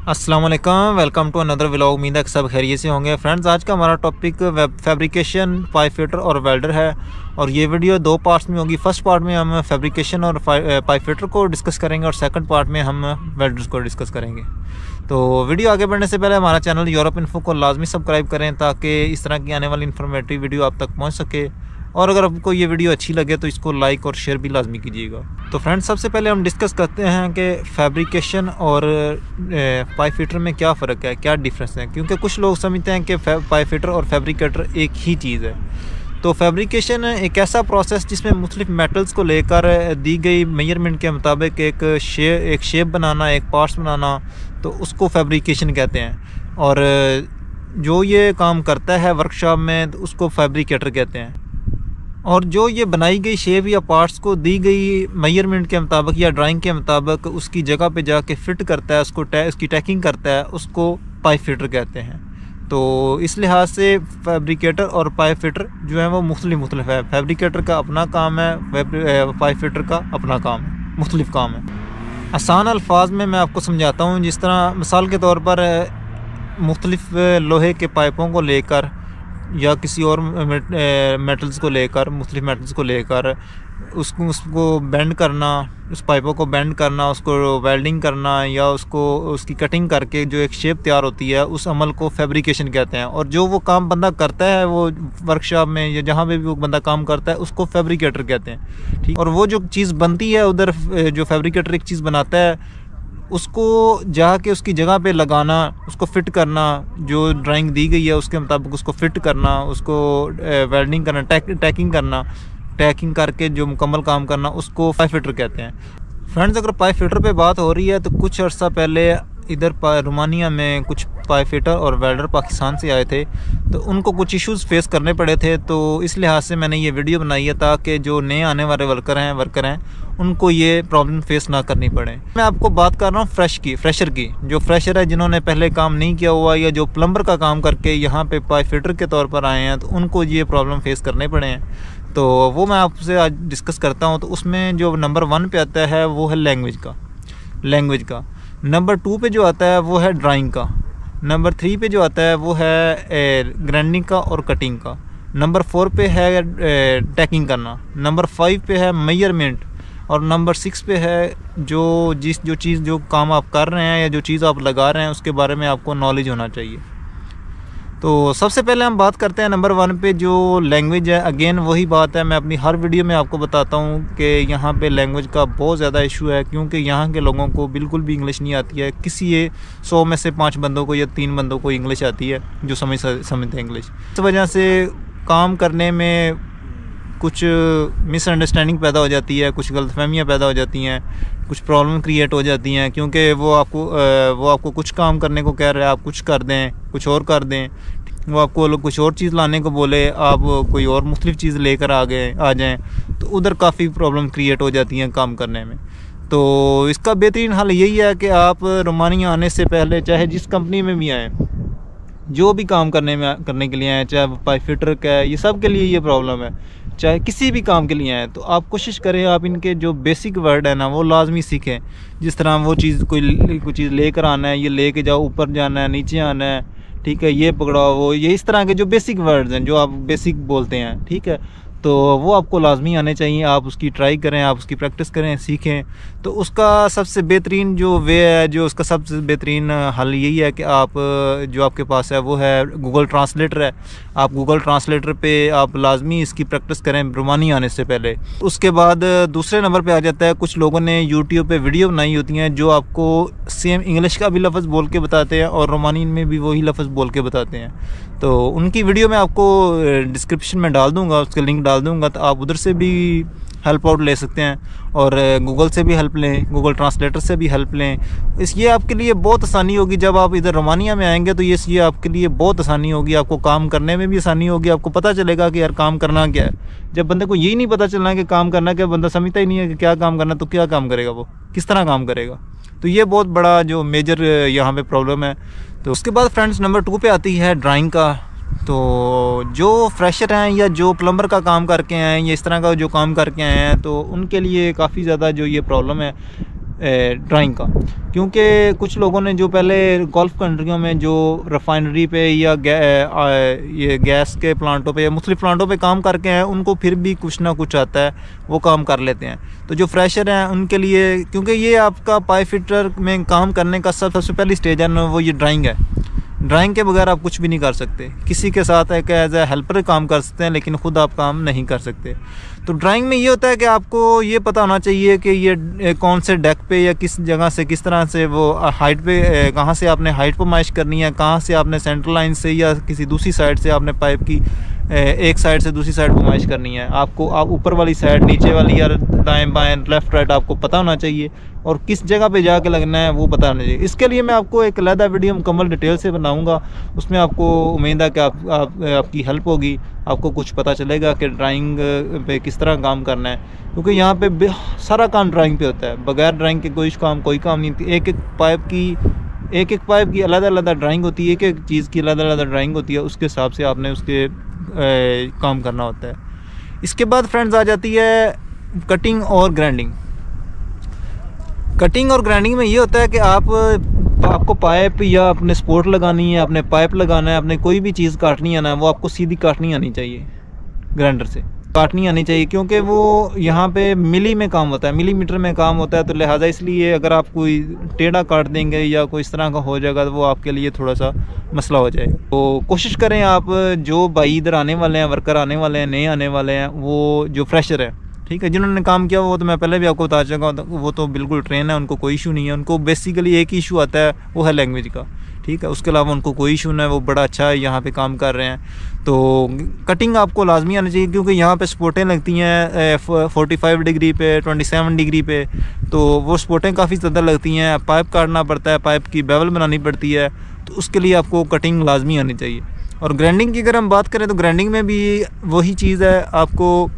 अस्सलाम वालेकुम, welcome to another vlog. उम्मीद है कि सब खैरियत से होंगे। फ्रेंड्स, आज का हमारा टॉपिक फैब्रिकेशन, पाइप फिटर और वेल्डर है और ये वीडियो दो पार्ट्स में होगी। फर्स्ट पार्ट में हम फैब्रिकेशन और पाइप फिटर को डिस्कस करेंगे और सेकंड पार्ट में हम वेल्डर्स को डिस्कस करेंगे। तो वीडियो आगे बढ़ने से पहले हमारा चैनल यूरोप इन्फो को लाजमी सब्सक्राइब करें ताकि इस तरह की आने वाली इन्फॉर्मेटिव वीडियो आप तक पहुँच सके। और अगर आपको ये वीडियो अच्छी लगे तो इसको लाइक और शेयर भी लाजमी कीजिएगा। तो फ्रेंड्स, सबसे पहले हम डिस्कस करते हैं कि फैब्रिकेशन और पाइप फिटर में क्या फ़र्क है, क्या डिफरेंस है। क्योंकि कुछ लोग समझते हैं कि पाइप फिटर और फैब्रिकेटर एक ही चीज़ है। तो फैब्रिकेशन एक ऐसा प्रोसेस जिसमें मुख्तलिफ मेटल्स को लेकर दी गई मेजरमेंट के मुताबिक एक शेप बनाना, एक पार्ट्स बनाना, तो उसको फैब्रिकेशन कहते हैं। और जो ये काम करता है वर्कशॉप में तो उसको फैब्रिकेटर कहते हैं। और जो ये बनाई गई शेप या पार्ट्स को दी गई मेजरमेंट के मुताबिक या ड्राइंग के मुताबिक उसकी जगह पे जाके फिट करता है, उसकी टैकिंग करता है, उसको पाइप फिटर कहते हैं। तो इस लिहाज से फैब्रिकेटर और पाइप फिटर जो है वो मुख्तलिफ है। फैब्रिकेटर का अपना काम है, पाइप फिटर का अपना काम है, मुख्तलिफ काम है। आसान अल्फाज में मैं आपको समझाता हूँ। जिस तरह मिसाल के तौर पर मुख्तलिफ लोहे के पाइपों को लेकर या किसी और मेटल्स को लेकर, मुख्तलिफ मेटल्स को लेकर उसको बेंड करना, उस पाइपों को बेंड करना, उसको वेल्डिंग करना या उसकी कटिंग करके जो एक शेप तैयार होती है, उस अमल को फैब्रिकेशन कहते हैं। और जो वो काम बंदा करता है वो वर्कशॉप में या जहाँ पे भी वो बंदा काम करता है उसको फैब्रिकेटर कहते हैं। ठीक। और वो जो चीज़ बनती है उधर, जो फैब्रिकेटर एक चीज़ बनाता है उसको जाके उसकी जगह पे लगाना, उसको फिट करना, जो ड्राइंग दी गई है उसके मुताबिक उसको फिट करना, उसको वेल्डिंग करना, टैकिंग करना, टैकिंग करके जो मुकम्मल काम करना, उसको पाइप फिटर कहते हैं। फ्रेंड्स, अगर पाइप फिटर पे बात हो रही है तो कुछ अर्सा पहले इधर रोमानिया में कुछ पाइप फिटर और वेल्डर पाकिस्तान से आए थे, तो उनको कुछ इश्यूज़ फेस करने पड़े थे। तो इस लिहाज से मैंने ये वीडियो बनाई है ताकि जो नए आने वाले वर्कर हैं उनको ये प्रॉब्लम फेस ना करनी पड़े। मैं आपको बात कर रहा हूँ फ्रेशर की। जो फ्रेशर है, जिन्होंने पहले काम नहीं किया हुआ या जो प्लम्बर का काम करके यहाँ पे पाइप फिटर के तौर पर आए हैं, तो उनको ये प्रॉब्लम फेस करने पड़े हैं। तो वो मैं आपसे आज डिस्कस करता हूँ। तो उसमें जो नंबर 1 पे आता है वो है लैंग्वेज का। नंबर 2 पे जो आता है वो है ड्राइंग का। नंबर 3 पे जो आता है वो है ग्राइंडिंग का और कटिंग का। नंबर 4 पे है टैकिंग करना। नंबर 5 पे है मेजरमेंट। और नंबर 6 पे है जो काम आप कर रहे हैं या जो चीज़ आप लगा रहे हैं उसके बारे में आपको नॉलेज होना चाहिए। तो सबसे पहले हम बात करते हैं नंबर 1 पे जो लैंग्वेज है। अगेन वही बात है, मैं अपनी हर वीडियो में आपको बताता हूँ कि यहाँ पे लैंग्वेज का बहुत ज़्यादा इशू है, क्योंकि यहाँ के लोगों को बिल्कुल भी इंग्लिश नहीं आती है। किसी 100 में से 5 बंदों को या 3 बंदों को इंग्लिश आती है जो समझते हैं इंग्लिश। इस वजह से काम करने में कुछ मिसअंडरस्टैंडिंग पैदा हो जाती है, कुछ गलतफहमियाँ पैदा हो जाती हैं, कुछ प्रॉब्लम क्रिएट हो जाती हैं। क्योंकि वो आपको कुछ काम करने को कह रहे हैं, आप कुछ कर दें, कुछ और कर दें। वो आपको कुछ और चीज़ लाने को बोले, आप कोई और मुख्तलिफ चीज़ लेकर आ जाएं, तो उधर काफ़ी प्रॉब्लम क्रिएट हो जाती हैं काम करने में। तो इसका बेहतरीन हल यही है कि आप रोमानिया आने से पहले, चाहे जिस कंपनी में भी आएँ, जो भी काम करने के लिए आए, चाहे पाइप फिटर का है, ये सब के लिए ये प्रॉब्लम है, चाहे किसी भी काम के लिए आए, तो आप कोशिश करें आप इनके जो बेसिक वर्ड है ना वो लाजमी सीखें। जिस तरह वो चीज़ कोई चीज़ लेकर आना है, ये लेके जाओ, ऊपर जाना है, नीचे आना है, ठीक है, ये पकड़ाओ, वो ये इस तरह के जो बेसिक वर्ड्स हैं जो आप बेसिक बोलते हैं, ठीक है, तो वो आपको लाजमी आने चाहिए। आप उसकी ट्राई करें, आप उसकी प्रैक्टिस करें, सीखें। तो उसका सबसे बेहतरीन जो वे है, जो उसका सबसे बेहतरीन हल यही है कि आप जो आपके पास है वो है गूगल ट्रांसलेटर है। आप गूगल ट्रांसलेटर पे आप लाजमी इसकी प्रैक्टिस करें रोमानी आने से पहले। उसके बाद दूसरे नंबर पे आ जाता है, कुछ लोगों ने यूट्यूब पे वीडियो बनाई होती हैं जो आपको सेम इंग्लिश का भी लफ्ज़ बोल के बताते हैं और रोमानी में भी वही लफ्ज़ बोल के बताते हैं। तो उनकी वीडियो मैं आपको डिस्क्रिप्शन में डाल दूँगा, उसके लिंक डाल दूँगा, तो आप उधर से भी हेल्प आउट ले सकते हैं और गूगल से भी हेल्प लें, गूगल ट्रांसलेटर से भी हेल्प लें। ये आपके लिए बहुत आसानी होगी। जब आप इधर रोमानिया में आएंगे तो ये आपके लिए बहुत आसानी होगी, आपको काम करने में भी आसानी होगी। आपको पता चलेगा कि यार काम करना क्या है। जब बंदे को यही नहीं पता चलना कि काम करना क्या, बंदा समझता ही नहीं है कि क्या काम करना, तो क्या काम करेगा, वो किस तरह काम करेगा। तो ये बहुत बड़ा जो मेजर यहाँ पे प्रॉब्लम है। तो उसके बाद फ्रेंड्स नंबर 2 पे आती है ड्राइंग का। तो जो फ्रेशर हैं या जो प्लम्बर का काम करके आए हैं या इस तरह का जो काम करके आए हैं, तो उनके लिए काफ़ी ज़्यादा जो ये प्रॉब्लम है ड्राइंग का। क्योंकि कुछ लोगों ने जो पहले गल्फ़ कंट्रियों में जो रिफाइनरी पे या ये गैस के प्लांटों पे या मुख्तलिफ प्लांटों पे काम करके हैं, उनको फिर भी कुछ ना कुछ आता है, वो काम कर लेते हैं। तो जो फ्रेशर हैं उनके लिए, क्योंकि ये आपका पाइप फिटर में काम करने का सबसे पहली स्टेज है ना, वो ये ड्राइंग है। ड्राइंग के बगैर आप कुछ भी नहीं कर सकते। किसी के साथ एक एज ए हेल्पर काम कर सकते हैं, लेकिन ख़ुद आप काम नहीं कर सकते। तो ड्राइंग में ये होता है कि आपको ये पता होना चाहिए कि ये कौन से डेक पे या किस जगह से किस तरह से वो हाइट पे, कहाँ से आपने हाइट पैमाइश करनी है, कहाँ से आपने सेंट्रल लाइन से या किसी दूसरी साइड से आपने पाइप की एक साइड से दूसरी साइड पैमाइश करनी है। आप ऊपर वाली साइड, नीचे वाली, या दाएं बाएं, लेफ़्ट राइट आपको पता होना चाहिए, और किस जगह पे जाके लगना है वो पता होना चाहिए। इसके लिए मैं आपको एक अलग वीडियो मुकम्मल डिटेल से बनाऊंगा। उसमें आपको उम्मीद है कि आपकी हेल्प होगी, आपको कुछ पता चलेगा कि ड्राइंग पे किस तरह काम करना है। क्योंकि यहाँ पे सारा काम ड्राइंग पे होता है, बगैर ड्राइंग के कोई काम नहीं। एक एक पाइप की अलग अलग ड्राइंग होती है, एक एक चीज़ की अलग अलग ड्राइंग होती है, उसके हिसाब से आपने उसके काम करना होता है। इसके बाद फ्रेंड्स आ जाती है कटिंग और ग्राइंडिंग। कटिंग और ग्राइंडिंग में ये होता है कि आपको पाइप या अपने स्पोर्ट लगानी है, अपने पाइप लगाना है, अपने कोई भी चीज़ काटनी है ना, वो आपको सीधी काटनी आनी चाहिए, ग्राइंडर से काटनी आनी चाहिए। क्योंकि वो यहाँ पे मिली में काम होता है, मिलीमीटर में काम होता है। तो लिहाजा इसलिए अगर आप कोई टेढ़ा काट देंगे या कोई इस तरह का हो जाएगा तो वो आपके लिए थोड़ा सा मसला हो जाएगा। तो कोशिश करें आप, जो भाई इधर आने वाले हैं, वर्कर आने वाले हैं, नए आने वाले हैं, वो जो फ्रेशर है, ठीक है, जिन्होंने काम किया वो तो मैं पहले भी आपको बता चुका हूँ, वो तो बिल्कुल ट्रेन है, उनको कोई इशू नहीं है। उनको बेसिकली एक ही इशू आता है, वो है लैंग्वेज का, ठीक है। उसके अलावा उनको कोई इशू नहीं है, वो बड़ा अच्छा है, यहाँ पे काम कर रहे हैं। तो कटिंग आपको लाजमी आनी चाहिए, क्योंकि यहाँ पे स्पोर्टें लगती हैं 45 डिग्री पे, 27 डिग्री पे। तो वो स्पोर्टें काफ़ी ज़्यादा लगती हैं, पाइप काटना पड़ता है, पाइप की बेवल बनानी पड़ती है। तो उसके लिए आपको कटिंग लाजमी आनी चाहिए। और ग्राइंडिंग की अगर हम बात करें तो ग्राइंडिंग में भी वही चीज़ है आपको,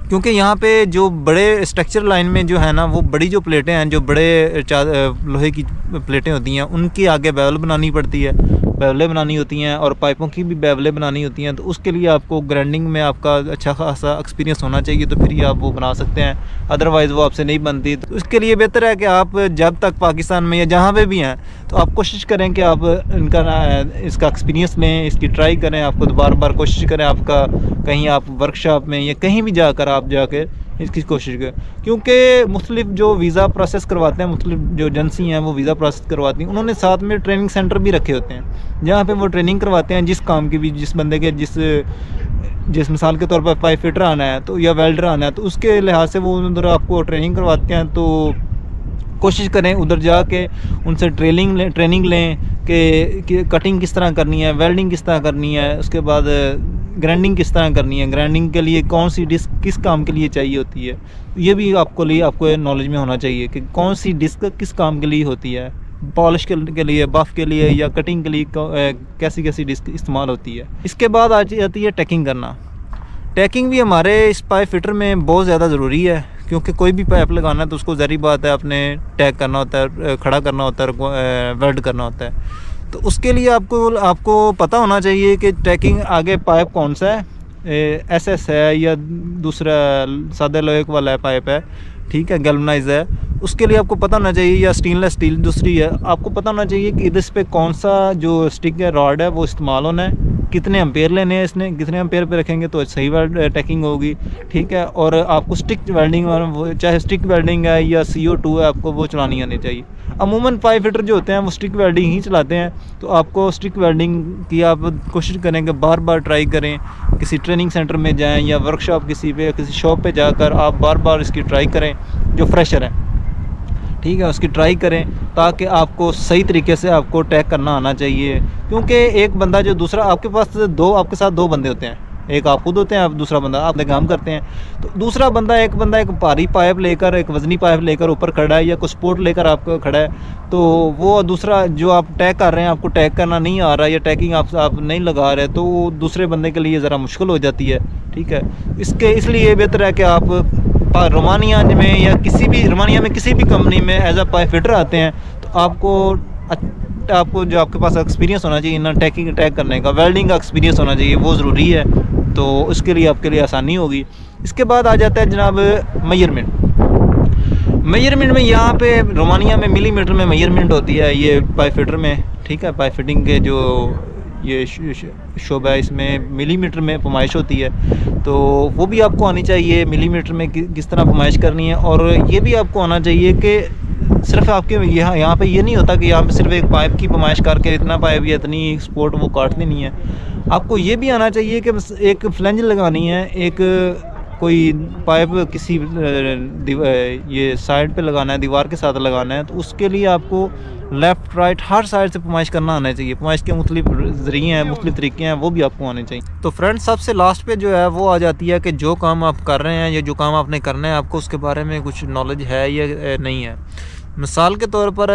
क्योंकि यहाँ पे जो बड़े स्ट्रक्चर लाइन में जो है ना, वो बड़ी जो प्लेटें हैं, जो बड़े लोहे की प्लेटें होती हैं, उनकी आगे बेवल बनानी पड़ती है, बेवलें बनानी होती हैं, और पाइपों की भी बेवलें बनानी होती हैं। तो उसके लिए आपको ग्राइंडिंग में आपका अच्छा खासा एक्सपीरियंस होना चाहिए, तो फिर ही आप वो बना सकते हैं, अदरवाइज़ वो आपसे नहीं बनती। तो उसके लिए बेहतर है कि आप जब तक पाकिस्तान में या जहाँ पे भी हैं, तो आप कोशिश करें कि आप इसका एक्सपीरियंस लें, इसकी ट्राई करें, आप खुद बार बार कोशिश करें, आपका कहीं आप वर्कशॉप में या कहीं भी जाकर आप जाके इसकी कोशिश करें। क्योंकि मुख्तलिफ जो वीज़ा प्रोसेस करवाते हैं, मुख्तलिफ जो एजेंसी हैं वो वीज़ा प्रोसेस करवाती हैं, उन्होंने साथ में ट्रेनिंग सेंटर भी रखे होते हैं, जहाँ पे वो ट्रेनिंग करवाते हैं जिस काम की भी, जिस बंदे के जिस मिसाल के तौर पर पाइप फिटर आना है तो या वेल्डर आना है, तो उसके लिहाज से वो उधर आपको ट्रेनिंग करवाते हैं। तो कोशिश करें उधर जाके उनसे ट्रेनिंग लें कि कटिंग किस तरह करनी है, वेल्डिंग किस तरह करनी है, उसके बाद ग्राइंडिंग किस तरह करनी है, ग्राइंडिंग के लिए कौन सी डिस्क किस काम के लिए चाहिए होती है। ये भी आपको नॉलेज में होना चाहिए कि कौन सी डिस्क किस काम के लिए होती है, पॉलिश के लिए, बफ के लिए, या कटिंग के लिए कैसी डिस्क इस्तेमाल होती है। इसके बाद आ जाती है टैकिंग करना। टैकिंग भी हमारे इस पाइप फिटर में बहुत ज़्यादा ज़रूरी है, क्योंकि कोई भी पाइप लगाना है तो उसको ज़रूरी बात है आपने टैग करना होता है, खड़ा करना होता है, वेल्ड करना होता है। तो उसके लिए आपको पता होना चाहिए कि टैकिंग आगे पाइप कौन सा है, SS है या दूसरा सादे लोहे वाला पाइप है, ठीक है, गैल्वनाइज है। उसके लिए आपको पता होना चाहिए, या स्टेनलेस स्टील दूसरी है, आपको पता होना चाहिए कि इस पे कौन सा जो स्टिक है, रॉड है, वो इस्तेमाल होना है, कितने एम्पेयर लेने हैं, इसने कितने एम्पेयर पे रखेंगे तो सही टैकिंग होगी, ठीक है। और आपको स्टिक वेल्डिंग, चाहे स्टिक वेल्डिंग है या CO2 है, आपको वो चलानी आनी चाहिए। अमूमन पाइप फिटर जो होते हैं वो स्टिक वेल्डिंग ही चलाते हैं। तो आपको स्टिक वेल्डिंग की आप कोशिश करें कि बार बार ट्राई करें, किसी ट्रेनिंग सेंटर में जाएं या वर्कशॉप किसी शॉप पे जाकर आप बार बार इसकी ट्राई करें, जो फ्रेशर हैं, ठीक है, उसकी ट्राई करें, ताकि आपको सही तरीके से आपको टैग करना आना चाहिए। क्योंकि एक बंदा जो दूसरा आपके साथ दो बंदे होते हैं, एक आप खुद होते हैं, आप दूसरा बंदा आप काम करते हैं। तो दूसरा बंदा एक भारी पाइप लेकर, एक वजनी पाइप लेकर ऊपर खड़ा है, या कुछ सपोर्ट लेकर आपको खड़ा है, तो वो दूसरा जो आप टैग कर रहे हैं, आपको टैग करना नहीं आ रहा, या टैगिंग आप नहीं लगा रहे, तो वो दूसरे बंदे के लिए ज़रा मुश्किल हो जाती है, ठीक है। इसलिए बेहतर है कि आप रोमानिया में या रोमानिया में किसी भी कंपनी में एज अ पाइप फिटर आते हैं, तो आपको जो आपके पास एक्सपीरियंस होना चाहिए ना, टैग करने का, वेल्डिंग का एक्सपीरियंस होना चाहिए, वो ज़रूरी है। तो उसके लिए आपके लिए आसानी होगी। इसके बाद आ जाता है जनाब मेजरमेंट में यहाँ पे रोमानिया में मिलीमीटर में मेजरमेंट होती है ये पाइप फिटर में, ठीक है। पाइप फिटिंग के जो ये शोबा है इसमें मिलीमीटर में फरमाइश होती है, तो वो भी आपको आनी चाहिए मिलीमीटर में किस तरह फरमाइश करनी है। और ये भी आपको आना चाहिए कि सिर्फ आपके यहाँ पे ये नहीं होता कि यहाँ पे सिर्फ एक पाइप की फरमाइश करके इतना पाइप या इतनी स्पोर्ट वो काटनी नहीं है। आपको ये भी आना चाहिए कि एक फ्लेंज लगानी है, एक कोई पाइप किसी ये साइड पे लगाना है, दीवार के साथ लगाना है, तो उसके लिए आपको लेफ़्ट राइट हर साइड से फरमाइश करना आना चाहिए। फरमाइश के मुख्तलिफ ज़रिए हैं, मुख्तलिफ तरीके हैं, वो भी आपको आने चाहिए। तो फ्रेंड्स सबसे लास्ट पे जो है वो आ जाती है कि जो काम आप कर रहे हैं या जो काम आपने करना है आपको उसके बारे में कुछ नॉलेज है या नहीं है। मिसाल के तौर पर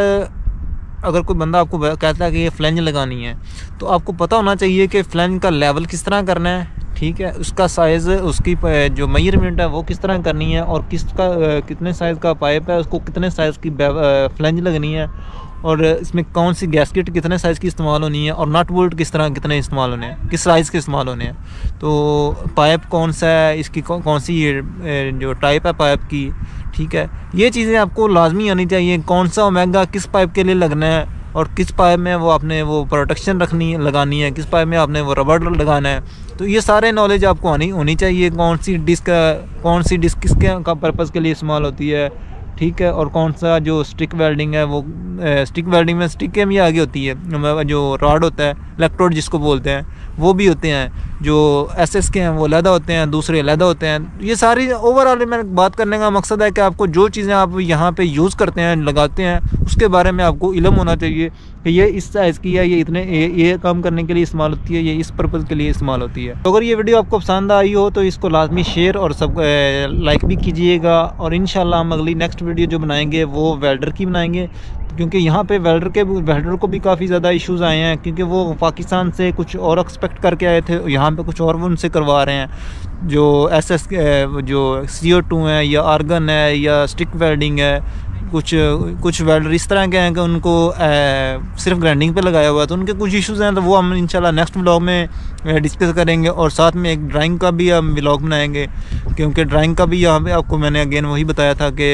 अगर कोई बंदा आपको कहता है कि ये फ्लेंज लगानी है, तो आपको पता होना चाहिए कि फ्लेंज का लेवल किस तरह करना है, ठीक है। उसका साइज़, उसकी जो मेजरमेंट है वो किस तरह करनी है, और कितने साइज़ का पाइप है, उसको कितने साइज़ की फ्लेंज लगनी है, और इसमें कौन सी गैस्केट कितने साइज़ की इस्तेमाल होनी है, और नट बोल्ट कितने इस्तेमाल होने हैं, किस साइज़ के इस्तेमाल होने हैं। तो पाइप कौन सा है, इसकी कौन सी जो टाइप है पाइप की, ठीक है। ये चीज़ें आपको लाजमी आनी चाहिए। कौन सा ओमेगा किस पाइप के लिए लगना है, और किस पाइप में वो आपने वो प्रोटेक्शन लगानी है, किस पाइप में आपने वो रबड़ लगाना है। तो ये सारे नॉलेज आपको होनी चाहिए। कौन सी डिस्क किसके का पर्पज़ के लिए इस्तेमाल होती है, ठीक है। और कौन सा जो स्टिक वेल्डिंग है, वो स्टिक वेल्डिंग में स्टिक के भी आगे होती है, जो रॉड होता है इलेक्ट्रोड जिसको बोलते हैं, वो भी होते हैं। जो एसएस के हैं वो अलहदा होते हैं, दूसरे अलहदा होते हैं। ये सारी ओवरऑल मैं बात करने का मकसद है कि आपको जो चीज़ें आप यहाँ पे यूज़ करते हैं, लगाते हैं, उसके बारे में आपको इल्म होना चाहिए कि ये इस साइज़ की है, ये काम करने के लिए इस्तेमाल होती है, ये इस पर्पज़ के लिए इस्तेमाल होती है। तो अगर ये वीडियो आपको पसंद आई हो तो इसको लाजमी शेयर और सब लाइक भी कीजिएगा। और इंशाल्लाह हम अगली नेक्स्ट वीडियो जो बनाएंगे वो वेल्डर की बनाएंगे, क्योंकि यहाँ पे वेल्डर को भी काफ़ी ज़्यादा इश्यूज़ आए हैं, क्योंकि वो पाकिस्तान से कुछ और एक्सपेक्ट करके आए थे, यहाँ पे कुछ और वो उनसे करवा रहे हैं। जो एसएस जो CO2 है या आर्गन है या स्टिक वेल्डिंग है, कुछ वेल्डर इस तरह के हैं कि उनको सिर्फ ग्राइंडिंग पे लगाया हुआ है, तो उनके कुछ इश्यूज़ हैं। तो वो हम इंशाल्लाह नेक्स्ट व्लॉग में डिस्कस करेंगे, और साथ में एक ड्राइंग का भी हम व्लॉग बनाएंगे, क्योंकि ड्राइंग का भी यहाँ पे आपको मैंने अगेन वही बताया था कि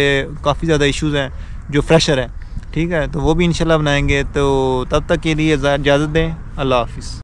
काफ़ी ज़्यादा इश्यूज़ हैं जो फ्रेशर है, ठीक है। तो वो भी इंशाल्लाह बनाएंगे। तो तब तक के लिए इजाज़त दें। अल्लाह हाफिज़।